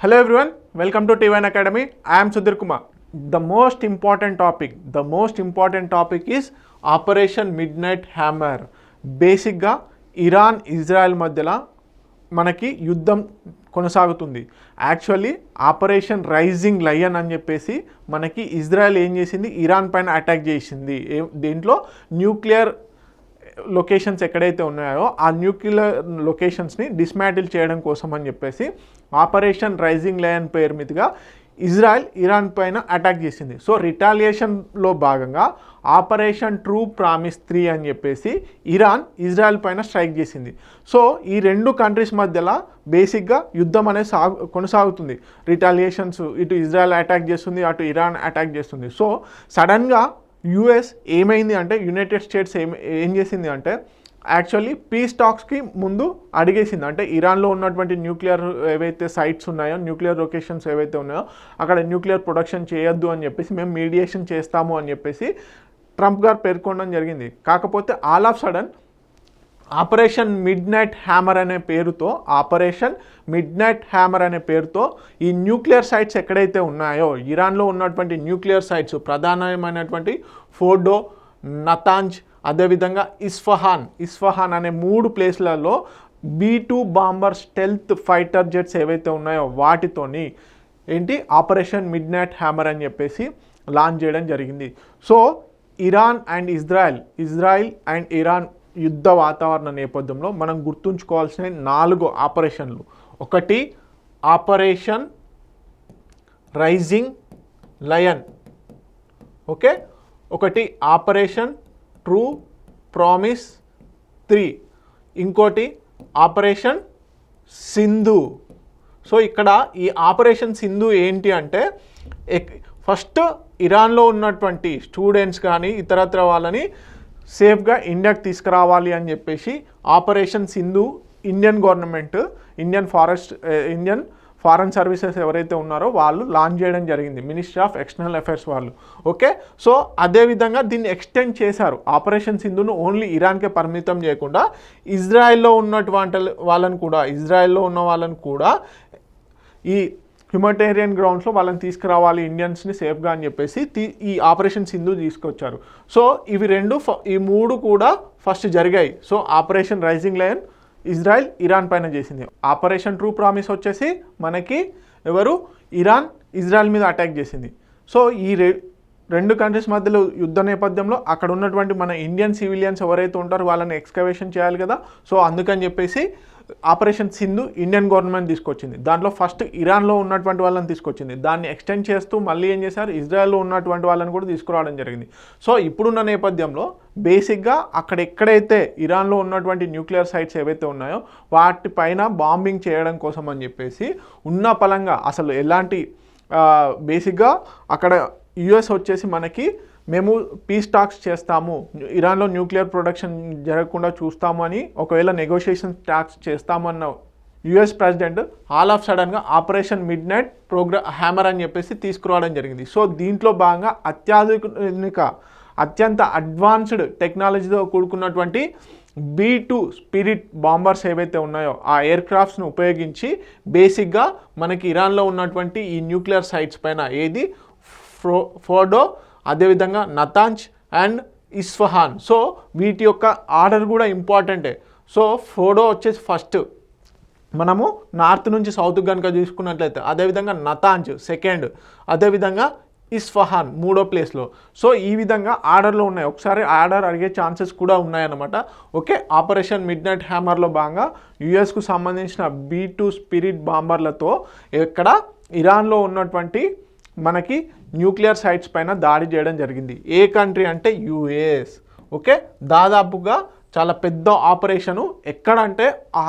Hello everyone, welcome to T1 Academy. I am Sudhir Kumar. The most important topic is Operation Midnight Hammer. బేసిక్గా Iran Israel మధ్యలో మనకి యుద్ధం కొనసాగుతుంది. Actually operation rising lion అని చెప్పేసి మనకి ఇజ్రాయెల్ ఏం చేసింది, ఇరాన్ పైన అటాక్ చేసింది. దీంట్లో న్యూక్లియర్ లొకేషన్స్ ఎక్కడైతే ఉన్నాయో ఆ న్యూక్లియర్ లొకేషన్స్ని డిస్మాంటిల్ చేయడం కోసం అని చెప్పేసి ఆపరేషన్ రైజింగ్ లయన్ పేరు మీదుగా ఇజ్రాయెల్ ఇరాన్ పైన అటాక్ చేసింది. సో రిటాలియేషన్లో భాగంగా ఆపరేషన్ ట్రూ ప్రామిస్ 3 అని చెప్పేసి ఇరాన్ ఇజ్రాయెల్ పైన స్ట్రైక్ చేసింది. సో ఈ రెండు కంట్రీస్ మధ్యలో బేసిక్గా యుద్ధం అనేది కొనసాగుతుంది. రిటాలియేషన్స్ ఇటు ఇజ్రాయెల్ అటాక్ చేస్తుంది, అటు ఇరాన్ అటాక్ చేస్తుంది. సో సడన్గా యుఎస్ ఏమైంది అంటే, యునైటెడ్ స్టేట్స్ ఏం చేసింది అంటే యాక్చువల్లీ పీస్ టాక్స్కి ముందు అడిగేసింది. అంటే ఇరాన్లో ఉన్నటువంటి న్యూక్లియర్ ఏవైతే సైట్స్ ఉన్నాయో, న్యూక్లియర్ లొకేషన్స్ ఏవైతే ఉన్నాయో అక్కడ న్యూక్లియర్ ప్రొడక్షన్ చేయొద్దు అని చెప్పేసి మేము మీడియేషన్ చేస్తాము అని చెప్పేసి ట్రంప్ గారు పేర్కొనడం జరిగింది. కాకపోతే all of sudden operation midnight hammer అనే పేరుతో ఈ న్యూక్లియర్ సైట్స్ ఎక్కడైతే ఉన్నాయో, ఇరాన్లో ఉన్నటువంటి న్యూక్లియర్ సైట్స్ ప్రధానమైనటువంటి ఫోర్డో, నతాంజ్, అదేవిధంగా ఇస్ఫహాన్ అనే 3 ప్లేస్లలో B-2 bomber stealth fighter jets ఏవైతే ఉన్నాయో వాటితోని ఆపరేషన్ మిడ్ నైట్ హ్యామర్ అని చెప్పేసి లాంచ్ చేయడం జరిగింది. So Iran and Israel and Iran యుద్ధ వాతావరణ నేపథ్యంలో మనం గుర్తుంచుకోవాల్సిన 4 ఆపరేషన్లు. ఒకటి ఆపరేషన్ రైజింగ్ లయన్, ఓకే. ఒకటి ఆపరేషన్ ట్రూ ప్రామిస్ 3, ఇంకోటి ఆపరేషన్ సింధు. సో ఇక్కడ ఈ ఆపరేషన్ సింధు ఏంటి అంటే ఫస్ట్ ఇరాన్లో ఉన్నటువంటి స్టూడెంట్స్ కానీ ఇతరత్ర వాళ్ళని సేఫ్గా ఇండియాకి తీసుకురావాలి అని చెప్పేసి operation Sindhu Indian government, Indian foreign services ఎవరైతే ఉన్నారో వాళ్ళు లాంచ్ చేయడం జరిగింది, మినిస్ట్రీ ఆఫ్ ఎక్స్టర్నల్ అఫైర్స్ వాళ్ళు, ఓకే. సో అదేవిధంగా దీన్ని ఎక్స్టెండ్ చేశారు. ఆపరేషన్ సింధును ఓన్లీ ఇరాన్కే పరిమితం చేయకుండా ఇజ్రాయెల్లో ఉన్న వాళ్ళను కూడా ఈ హ్యూమనిటేరియన్ గ్రౌండ్స్లో వాళ్ళని తీసుకురావాలి ఇండియన్స్ని సేఫ్గా అని చెప్పేసి ఈ ఆపరేషన్ సింధు తీసుకొచ్చారు. సో ఈ 3 కూడా ఫస్ట్ జరిగాయి. So operation rising lion Iran పైన చేసింది. ఆపరేషన్ ట్రూ ప్రామిస్ వచ్చేసి మనకి ఇజ్రాయెల్ మీద అటాక్ చేసింది. సో ఈ 2 కంట్రీస్ మధ్యలో యుద్ధ నేపథ్యంలో అక్కడ ఉన్నటువంటి మన ఇండియన్ సివిలియన్స్ ఎవరైతే ఉంటారో వాళ్ళని ఎక్స్కవేషన్ చేయాలి కదా. సో అందుకని చెప్పేసి ఆపరేషన్ సింధు ఇండియన్ గవర్నమెంట్ తీసుకొచ్చింది. దాంట్లో ఫస్ట్ ఇరాన్లో ఉన్నటువంటి వాళ్ళని తీసుకొచ్చింది, దాన్ని ఎక్స్టెండ్ చేస్తూ మళ్ళీ ఏం చేశారు, ఇజ్రాయెల్లో ఉన్నటువంటి వాళ్ళని కూడా తీసుకురావడం జరిగింది. సో ఇప్పుడున్న నేపథ్యంలో బేసిక్గా ఎక్కడైతే ఇరాన్లో ఉన్నటువంటి న్యూక్లియర్ సైట్స్ ఏవైతే ఉన్నాయో వాటిపైన బాంబింగ్ చేయడం కోసం అని చెప్పేసి ఉన్న పలంగా అసలు ఎలాంటి బేసిక్గా అక్కడ యుఎస్ వచ్చేసి మనకి మేము పీస్ టాక్స్ చేస్తాము, ఇరాన్లో న్యూక్లియర్ ప్రొడక్షన్ జరగకుండా చూస్తాము అని ఒకవేళ నెగోషియేషన్ టాక్స్ చేస్తామన్న యుఎస్ ప్రెసిడెంట్ ఆల్ ఆఫ్ సడన్గా ఆపరేషన్ మిడ్ నైట్ హ్యామర్ అని చెప్పేసి తీసుకురావడం జరిగింది. సో దీంట్లో భాగంగా అత్యంత అడ్వాన్స్డ్ టెక్నాలజీతో కూడుకున్నటువంటి B-2 స్పిరిట్ బాంబర్స్ ఏవైతే ఉన్నాయో ఆ ఎయిర్ క్రాఫ్ట్స్ను ఉపయోగించి బేసిక్గా మనకి ఇరాన్లో ఉన్నటువంటి ఈ న్యూక్లియర్ సైట్స్ పైన ఫోర్డో, అదేవిధంగా నతాంజ్ అండ్ ఇస్ఫహాన్. సో వీటి యొక్క ఆర్డర్ కూడా ఇంపార్టెంటే. సో ఫోర్డో వచ్చేసి ఫస్ట్ మనము నార్త్ నుంచి సౌత్ కనుక చూసుకున్నట్లయితే, అదేవిధంగా నతాంజ్ సెకండ్, అదేవిధంగా ఇస్ఫహాన్ 3వ ప్లేస్లో. సో ఈ విధంగా ఆర్డర్లో ఉన్నాయి. ఒకసారి ఆర్డర్ అడిగే ఛాన్సెస్ కూడా ఉన్నాయన్నమాట, ఓకే. ఆపరేషన్ మిడ్ నైట్ హ్యామర్లో భాగంగా యుఎస్కు సంబంధించిన B-2 స్పిరిట్ బాంబర్లతో ఇరాన్లో ఉన్నటువంటి మనకి న్యూక్లియర్ సైట్స్ పైన దాడి చేయడం జరిగింది. ఏ కంట్రీ అంటే యుఎస్, ఓకే. దాదాపుగా చాలా పెద్ద ఆపరేషను. ఎక్కడంటే ఆ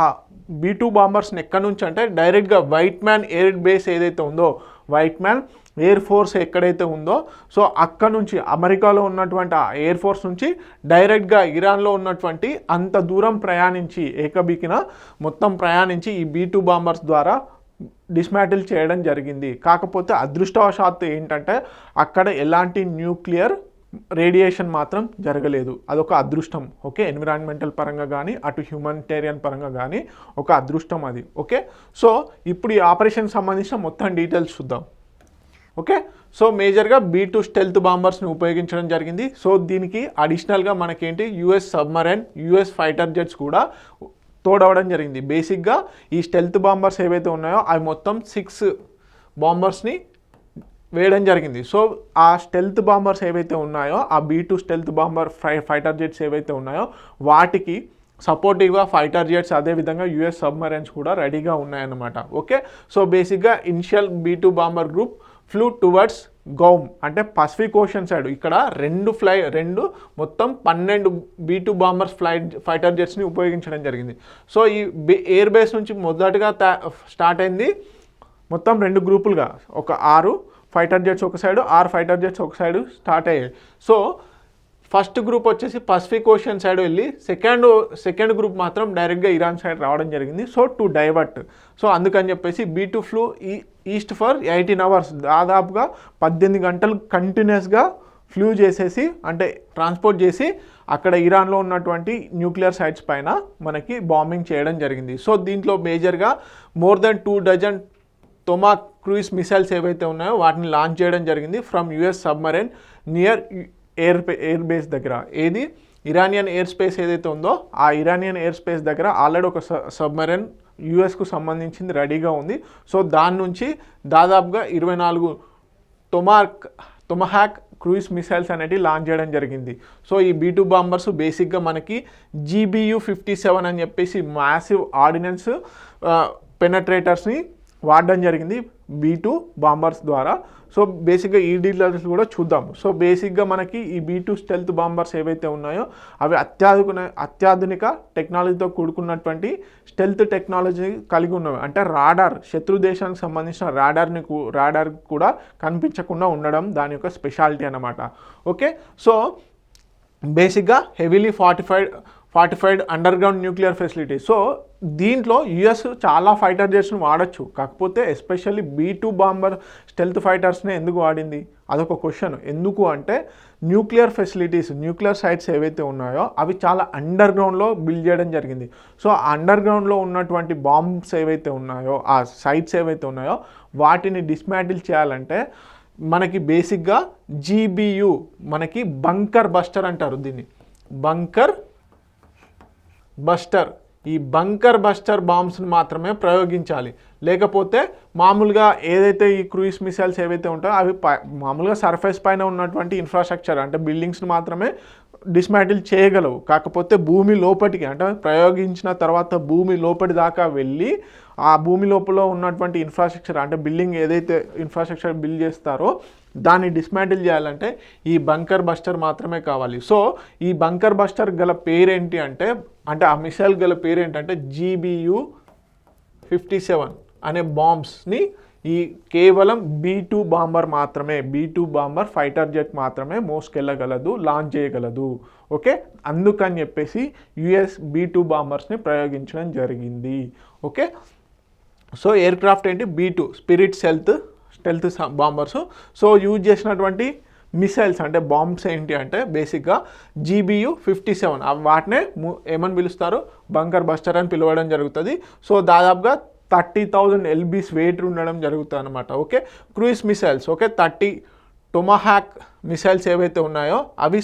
B-2 బాంబర్స్ని ఎక్కడి నుంచి అంటే డైరెక్ట్గా వైట్ మ్యాన్ ఎయిర్ బేస్ ఏదైతే ఉందో, వైట్ మ్యాన్ ఎయిర్ ఫోర్స్ ఎక్కడైతే ఉందో, సో అక్కడ నుంచి అమెరికాలో ఉన్నటువంటి ఆ ఎయిర్ ఫోర్స్ నుంచి డైరెక్ట్గా ఇరాన్లో ఉన్నటువంటి అంత దూరం ప్రయాణించి ఈ B-2 బాంబర్స్ ద్వారా డిస్మాంటిల్ చేయడం జరిగింది. కాకపోతే అదృష్టవశాత్తు ఏంటంటే అక్కడ ఎలాంటి న్యూక్లియర్ రేడియేషన్ మాత్రం జరగలేదు. అదొక అదృష్టం. ఓకే, ఎన్విరాన్మెంటల్ పరంగా కానీ అటు హ్యూమనిటేరియన్ పరంగా కానీ ఒక అదృష్టం అది. ఓకే, సో ఇప్పుడు ఈ ఆపరేషన్ సంబంధించిన మొత్తం డీటెయిల్స్ చూద్దాం. ఓకే, సో మేజర్గా B2 స్టెల్త్ బాంబర్స్ని ఉపయోగించడం జరిగింది. సో దీనికి అడిషనల్గా మనకేంటి US submarine, US fighter jets కూడా తోడవడం జరిగింది. బేసిక్గా ఈ స్టెల్త్ బాంబర్స్ ఏవైతే ఉన్నాయో అవి మొత్తం 6 బాంబర్స్ని వేయడం జరిగింది. సో ఆ స్టెల్త్ బాంబర్స్ ఏవైతే ఉన్నాయో ఆ B2 stealth bomber fighter jets ఏవైతే ఉన్నాయో వాటికి సపోర్టివ్గా ఫైటర్ జెట్స్ అదేవిధంగా US సబ్మరైన్స్ కూడా రెడీగా ఉన్నాయన్నమాట. ఓకే, సో బేసిక్గా initial B2 bomber group flew towards Guam అంటే పసిఫిక్ ఓషన్ సైడ్. ఇక్కడ రెండు మొత్తం 12 B2 బాంబర్స్ ఫైటర్ జెట్స్ని ఉపయోగించడం జరిగింది. సో ఈ ఎయిర్ బేస్ నుంచి మొదటగా స్టార్ట్ అయింది మొత్తం 2 గ్రూపులుగా, ఒక 6 ఫైటర్ జెట్స్ ఒక సైడు, 6 ఫైటర్ జెట్స్ ఒక సైడు స్టార్ట్ అయ్యాయి. సో ఫస్ట్ గ్రూప్ వచ్చేసి పసిఫిక్ ఓషన్ సైడ్ వెళ్ళి సెకండ్ గ్రూప్ మాత్రం డైరెక్ట్గా ఇరాన్ సైడ్ రావడం జరిగింది. సో టు డైవర్ట్, సో అందుకని చెప్పేసి B2 flu east for 18 hours, దాదాపుగా 18 గంటలు కంటిన్యూస్గా ఫ్లూ చేసేసి అంటే ట్రాన్స్పోర్ట్ చేసి అక్కడ ఇరాన్లో ఉన్నటువంటి న్యూక్లియర్ సైట్స్ పైన మనకి బాంబింగ్ చేయడం జరిగింది. సో దీంట్లో మేజర్గా more than 2 dozen Tomahawk cruise missiles ఏవైతే ఉన్నాయో వాటిని లాంచ్ చేయడం జరిగింది from US submarine near air base దగ్గర. ఏది ఇరానియన్ ఎయిర్ స్పేస్ ఏదైతే ఉందో ఆ ఇరానియన్ ఎయిర్ స్పేస్ దగ్గర ఆల్రెడీ ఒక సబ్మరైన్ USకు సంబంధించింది రెడీగా ఉంది. సో దాని నుంచి దాదాపుగా 24 టొమహాక్ క్రూయిజ్ మిసైల్స్ అనేవి లాంచ్ చేయడం జరిగింది. సో ఈ B2 బాంబర్స్ బేసిక్గా మనకి GBU-57 అని చెప్పేసి మ్యాసివ్ ఆర్డినెన్స్ పెనట్రేటర్స్ని వాడడం జరిగింది B2 బాంబర్స్ ద్వారా. సో బేసిక్గా ఈ డీటెయిల్స్ కూడా చూద్దాం. సో బేసిక్గా మనకి ఈ B2 స్టెల్త్ బాంబర్స్ ఏవైతే ఉన్నాయో అవి అత్యాధునిక టెక్నాలజీతో కూడుకున్నటువంటి స్టెల్త్ టెక్నాలజీ కలిగి ఉన్నవి. అంటే రాడార్, శత్రు దేశానికి సంబంధించిన రాడార్ కూడా కనిపించకుండా ఉండడం దాని యొక్క స్పెషాలిటీ అన్నమాట. ఓకే, సో బేసిక్గా heavily fortified under ground nuclear facility. So దీంట్లో US చాలా ఫైటర్ జెట్స్ని వాడచ్చు, కాకపోతే ఎస్పెషల్లీ B2 బాంబర్ స్టెల్త్ ఫైటర్స్ని ఎందుకు వాడింది అదొక క్వశ్చన్. ఎందుకు అంటే న్యూక్లియర్ ఫెసిలిటీస్, న్యూక్లియర్ సైట్స్ ఏవైతే ఉన్నాయో అవి చాలా అండర్ గ్రౌండ్లో బిల్డ్ చేయడం జరిగింది. సో అండర్ గ్రౌండ్లో ఉన్నటువంటి బాంబ్స్ ఏవైతే ఉన్నాయో ఆ సైట్స్ ఏవైతే ఉన్నాయో వాటిని డిస్మాంటిల్ చేయాలంటే మనకి బేసిక్గా GBU మనకి బంకర్ బస్టర్ అంటారు దీన్ని, బంకర్ బస్టర్. ఈ బంకర్ బస్టర్ బాంబ్స్ని మాత్రమే ప్రయోగించాలి, లేకపోతే మామూలుగా ఏదైతే ఈ క్రూయిజ్ మిసైల్స్ ఏవైతే ఉంటాయో అవి మామూలుగా సర్ఫేస్ పైన ఉన్నటువంటి ఇన్ఫ్రాస్ట్రక్చర్ అంటే బిల్డింగ్స్ని మాత్రమే డిస్మాంటిల్ చేయగలవు. కాకపోతే భూమి లోపటికి అంటే ప్రయోగించిన తర్వాత భూమి లోపటి దాకా వెళ్ళి ఆ భూమి లోపల ఉన్నటువంటి ఇన్ఫ్రాస్ట్రక్చర్ అంటే బిల్డింగ్ ఏదైతే ఇన్ఫ్రాస్ట్రక్చర్ బిల్డ్ చేస్తారో దాన్ని డిస్మాంటిల్ చేయాలంటే ఈ బంకర్ బస్టర్ మాత్రమే కావాలి. సో ఈ బంకర్ బస్టర్ గల పేరేంటి అంటే ఆ మిసైల్ గల పేరేంటంటే GBU-57 అనే బాంబ్స్ని ఈ కేవలం B2 బాంబర్ మాత్రమే, B2 బాంబర్ ఫైటర్ జెట్ మాత్రమే మోసుకెళ్ళగలదు, లాంచ్ చేయగలదు. ఓకే, అందుకని చెప్పేసి US B2 బాంబర్స్ని ప్రయోగించడం జరిగింది. ఓకే, సో ఎయిర్ క్రాఫ్ట్ ఏంటి B2 spirit stealth bombers. So use చేసినటువంటి మిసైల్స్ అంటే బాంబ్స్ ఏంటి అంటే బేసిక్గా GBU-57 వాటినే ఏమని పిలుస్తారు, బంకర్ బస్టర్ అని పిలవడం జరుగుతుంది. సో దాదాపుగా 30,000 LBs వెయిట్ ఉండడం జరుగుతుంది అనమాట. Okay, cruise missiles okay 30 Tomahawk missiles ఏవైతే ఉన్నాయో అవి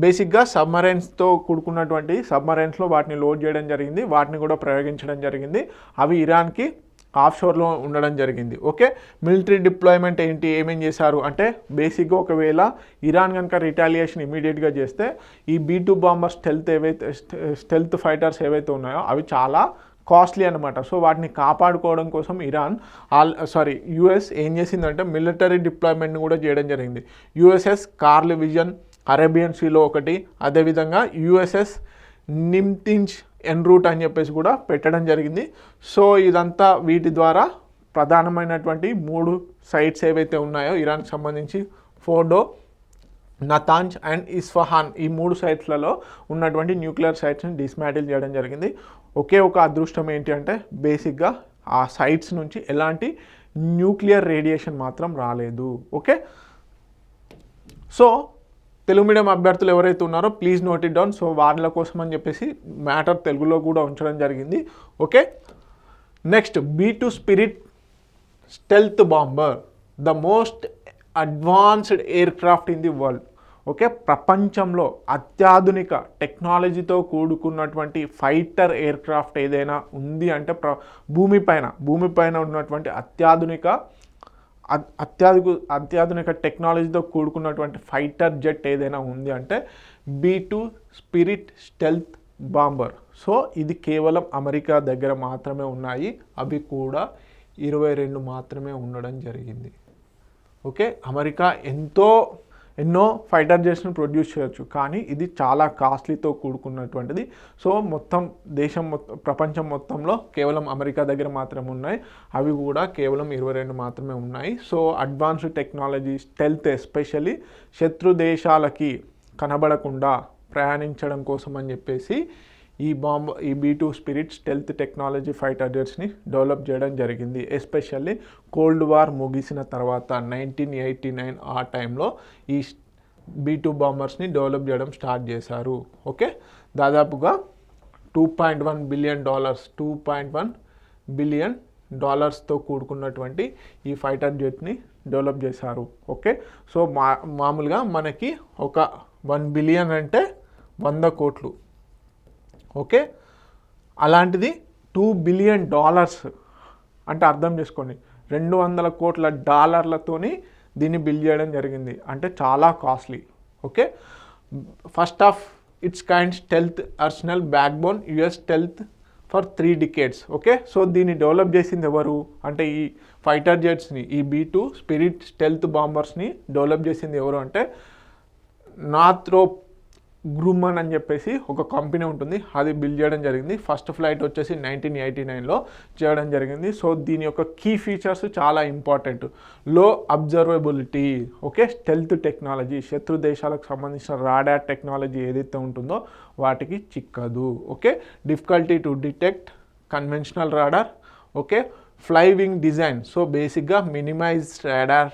బేసిక్గా సబ్మరైన్స్తో కూడుకున్నటువంటి సబ్మరైన్స్లో వాటిని లోడ్ చేయడం జరిగింది, వాటిని కూడా ప్రయోగించడం జరిగింది. అవి ఇరాన్కి ఆఫ్షోర్లో ఉండడం జరిగింది. ఓకే, మిలిటరీ డిప్లాయ్మెంట్ ఏంటి, ఏమేం చేశారు అంటే బేసిక్గా ఒకవేళ ఇరాన్ కనుక రిటాలియేషన్ ఇమీడియట్గా చేస్తే ఈ B2 బాంబర్ స్టెల్త్ ఫైటర్స్ ఏవైతే ఉన్నాయో అవి చాలా కాస్ట్లీ అనమాట. సో వాటిని కాపాడుకోవడం కోసం US ఏం చేసిందంటే మిలిటరీ డిప్లాయ్మెంట్ని కూడా చేయడం జరిగింది. USS కార్ల్ విజన్ అరేబియన్ సీలో ఒకటి, అదేవిధంగా USS నిమ్తింజ్ ఎన్ రూట్ అని చెప్పేసి కూడా పెట్టడం జరిగింది. సో ఇదంతా వీటి ద్వారా ప్రధానమైనటువంటి 3 సైట్స్ ఏవైతే ఉన్నాయో ఇరాన్కి సంబంధించి ఫోర్డో, నతాంజ్ అండ్ ఇస్ఫహాన్ ఈ 3 సైట్స్లలో ఉన్నటువంటి న్యూక్లియర్ సైట్స్ని డిస్మాంటిల్ చేయడం జరిగింది. ఒకే ఒక అదృష్టం ఏంటి అంటే బేసిక్గా ఆ సైట్స్ నుంచి ఎలాంటి న్యూక్లియర్ రేడియేషన్ మాత్రం రాలేదు. ఓకే, సో తెలుగు మీడియం అభ్యర్థులు ఎవరైతే ఉన్నారో please note it down. So వాళ్ళ కోసం అని చెప్పేసి మ్యాటర్ తెలుగులో కూడా ఉంచడం జరిగింది. Okay, next B2 spirit stealth bomber, the most advanced air craft in the world. Okay, ప్రపంచంలో అత్యాధునిక టెక్నాలజీతో కూడుకున్నటువంటి ఫైటర్ ఎయిర్ క్రాఫ్ట్ ఏదైనా ఉంది అంటే భూమిపైన ఉన్నటువంటి అత్యాధునిక టెక్నాలజీతో కూడుకున్నటువంటి ఫైటర్ జెట్ ఏదైనా ఉంది అంటే B2 spirit stealth bomber. So ఇది కేవలం అమెరికా దగ్గర మాత్రమే ఉన్నాయి, అవి కూడా 22 మాత్రమే ఉండడం జరిగింది. ఓకే, అమెరికా ఎన్నో ఫైటర్ జెట్స్ని ప్రొడ్యూస్ చేయొచ్చు, కానీ ఇది చాలా కాస్ట్లీతో కూడుకున్నటువంటిది. సో ప్రపంచం మొత్తంలో కేవలం అమెరికా దగ్గర మాత్రమే ఉన్నాయి, అవి కూడా కేవలం 22 మాత్రమే ఉన్నాయి. So advanced technology stealth, especially శత్రు దేశాలకి కనబడకుండా ప్రయాణించడం కోసం అని చెప్పేసి ఈ B2 spirit stealth technology fighter జెట్స్ని డెవలప్ చేయడం జరిగింది. ఎస్పెషల్లీ కోల్డ్ వార్ ముగిసిన తర్వాత 1989 ఆ టైంలో ఈ B2 బాంబర్స్ని డెవలప్ చేయడం స్టార్ట్ చేశారు. ఓకే, దాదాపుగా $2.1 బిలియన్ డాలర్స్తో కూడుకున్నటువంటి ఈ ఫైటర్ జెట్ని డెవలప్ చేశారు. ఓకే, సో మామూలుగా మనకి ఒక 1 బిలియన్ అంటే 100 కోట్లు. ఓకే, అలాంటిది $2 బిలియన్ అంటే అర్థం చేసుకోండి, 200 కోట్ల డాలర్లతోని దీన్ని బిల్డ్ చేయడం జరిగింది, అంటే చాలా costly. Okay, first of it's kind stealth Arsenal backbone US stealth for 3 decades. Okay, so దీన్ని డెవలప్ చేసింది ఎవరు అంటే ఈ ఫైటర్ జెట్స్ని, ఈ B2 స్పిరిట్ స్టెల్త్ బాంబర్స్ని డెవలప్ చేసింది ఎవరు అంటే నాథ్రోప్ గ్రూమన్ అని చెప్పేసి ఒక కంపెనీ ఉంటుంది, అది బిల్డ్ చేయడం జరిగింది. ఫస్ట్ ఫ్లైట్ వచ్చేసి 1989లో చేయడం జరిగింది. సో దీని యొక్క కీ ఫీచర్స్ చాలా important. Low observability, okay, stealth technology, శత్రు దేశాలకు సంబంధించిన రాడార్ టెక్నాలజీ ఏదైతే ఉంటుందో వాటికి చిక్కదు. Okay, difficulty to detect conventional radar. Okay, fly wing design, so బేసిక్గా మినిమైజ్ రాడార్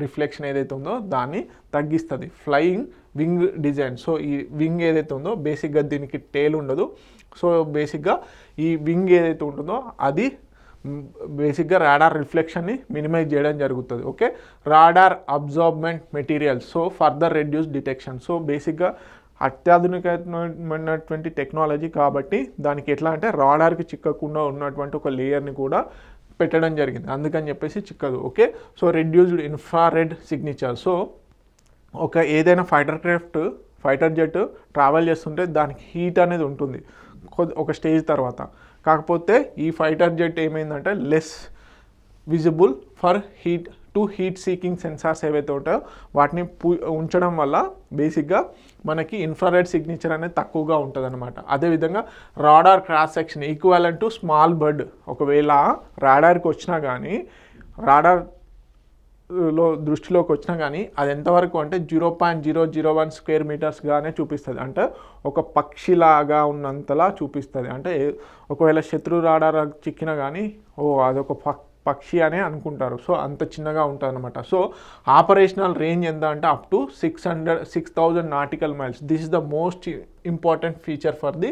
రిఫ్లెక్షన్ ఏదైతే ఉందో దాన్ని తగ్గిస్తుంది. ఫ్లయింగ్ వింగ్ డిజైన్, సో ఈ వింగ్ ఏదైతే ఉందో బేసిక్గా దీనికి టేల్ ఉండదు. సో బేసిక్గా ఈ వింగ్ ఏదైతే ఉంటుందో అది బేసిక్గా రాడార్ రిఫ్లెక్షన్ని మినిమైజ్ చేయడం జరుగుతుంది. Okay, radar absorbent materials, so further reduce detection. So బేసిక్గా అత్యాధునికమైనటువంటి టెక్నాలజీ కాబట్టి దానికి ఎట్లా అంటే రాడార్కి చిక్కకుండా ఉన్నటువంటి ఒక లేయర్ని కూడా పెట్టడం జరిగింది, అందుకని చెప్పేసి చిక్కదు. Okay, so reduced infrared signature, so ఒక ఏదైనా ఫైటర్ జెట్ ట్రావెల్ చేస్తుంటే దానికి హీట్ అనేది ఉంటుంది ఒక స్టేజ్ తర్వాత. కాకపోతే ఈ ఫైటర్ జెట్ ఏమైందంటే less visible for heat seeking sensors ఏవైతే ఉంటాయో వాటిని ఉంచడం వల్ల బేసిక్గా మనకి ఇన్ఫ్రారెడ్ సిగ్నేచర్ అనేది తక్కువగా ఉంటుంది అనమాట. అదేవిధంగా radar cross section equivalent to small bird, ఒకవేళ రాడార్కి వచ్చినా కానీ దృష్టిలోకి వచ్చినా కానీ అది ఎంతవరకు అంటే 0.001 స్క్వేర్ మీటర్స్గానే చూపిస్తుంది, అంటే ఒక పక్షిలాగా ఉన్నంతలా చూపిస్తుంది. అంటే ఒకవేళ శత్రు రాడార్ చిక్కినా కానీ అదొక పక్షి అనే అనుకుంటారు. సో అంత చిన్నగా ఉంటుంది అనమాట. సో ఆపరేషనల్ రేంజ్ ఎంత అంటే up to 6,000 nautical miles. This is the most important feature for the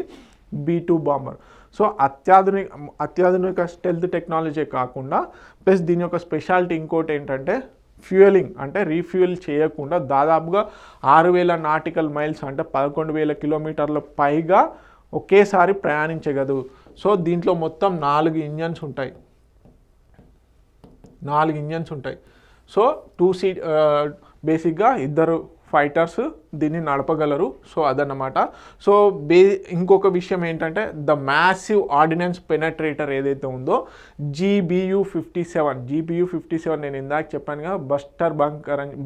B2 bomber. So అత్యాధునిక స్టెల్త్ టెక్నాలజీ కాకుండా ప్లస్ దీని యొక్క స్పెషాలిటీ ఇంకోటి ఏంటంటే ఫ్యూయలింగ్, అంటే రీఫ్యూయల్ చేయకుండా దాదాపుగా 6,000 నాటికల్ మైల్స్ అంటే 11,000 కిలోమీటర్ల పైగా ఒకేసారి ప్రయాణించగలదు. సో దీంట్లో మొత్తం 4 ఇంజన్స్ ఉంటాయి. సో 2 సీట్ బేసిక్గా 2 ఫైటర్స్ దీన్ని నడపగలరు. సో అదన్నమాట. సో ఇంకొక విషయం ఏంటంటే ద మ్యాసివ్ ఆర్డినెన్స్ పెనట్రేటర్ ఏదైతే ఉందో GBU-57 నేను ఇందాక చెప్పానుగా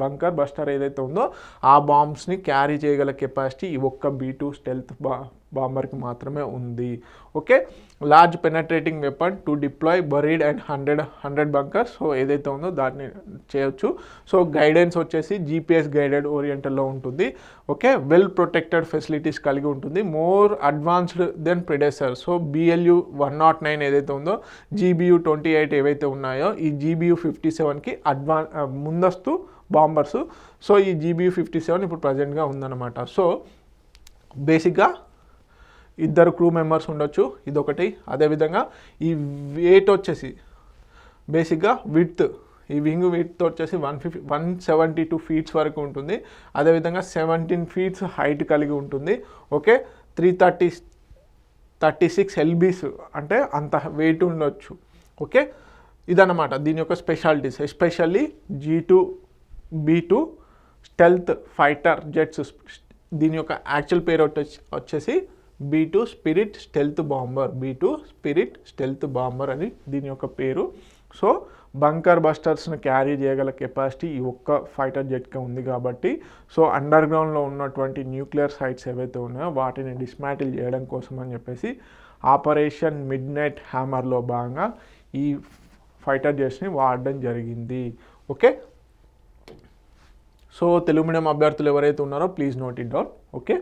బంకర్ బస్టర్ ఏదైతే ఉందో ఆ బాంబ్స్ని క్యారీ చేయగల కెపాసిటీ ఈ ఒక్క B2 స్టెల్త్ బాంబర్కి మాత్రమే ఉంది. Okay, large penetrating weapon to deploy buried and 100 bunkers, so ఏదైతే ఉందో దాన్ని చేయొచ్చు. సో గైడెన్స్ వచ్చేసి GPS గైడెడ్ ఓరియంటల్లో ఉంటుంది. ఓకే, వెల్ ప్రొటెక్టెడ్ ఫెసిలిటీస్ కలిగి ఉంటుంది. More advanced than predecessor. So BLU-109 ఏదైతే ఉందో GBU-28 ఏవైతే ఉన్నాయో ఈ GBU-57కి ముందస్తు బాంబర్స్. సో ఈ GBU-57 ఇప్పుడు ప్రజెంట్గా ఉందన్నమాట. సో బేసిక్గా ఇద్దరు క్రూ మెంబర్స్ ఉండొచ్చు, ఇదొకటి. అదేవిధంగా ఈ వెయిట్ వచ్చేసి బేసిక్గా ఈ వింగ్ విడ్త్ వచ్చేసి 172 ఫీట్స్ వరకు ఉంటుంది. అదేవిధంగా 17 ఫీట్స్ హైట్ కలిగి ఉంటుంది. ఓకే, 336 LBs అంటే అంత వెయిట్ ఉండొచ్చు. ఓకే, ఇదన్నమాట దీని యొక్క specialities. Especially G2B2 stealth fighter jets, దీని యొక్క యాక్చువల్ పేరు వచ్చేసి B2 స్పిరిట్ స్టెల్త్ బాంబర్ అని దీని యొక్క పేరు. సో బంకర్ బస్టర్స్ని క్యారీ చేయగల కెపాసిటీ ఈ ఒక్క ఫైటర్ జెట్కి ఉంది కాబట్టి, సో అండర్ గ్రౌండ్లో ఉన్నటువంటి న్యూక్లియర్ సైట్స్ ఏవైతే ఉన్నాయో వాటిని డిస్మాటిల్ చేయడం కోసం అని చెప్పేసి ఆపరేషన్ మిడ్ నైట్ హ్యామర్లో భాగంగా ఈ ఫైటర్ జెట్స్ని వాడడం జరిగింది. ఓకే, సో తెలుగు మీడియం అభ్యర్థులు ఎవరైతే ఉన్నారో please note it down. Okay.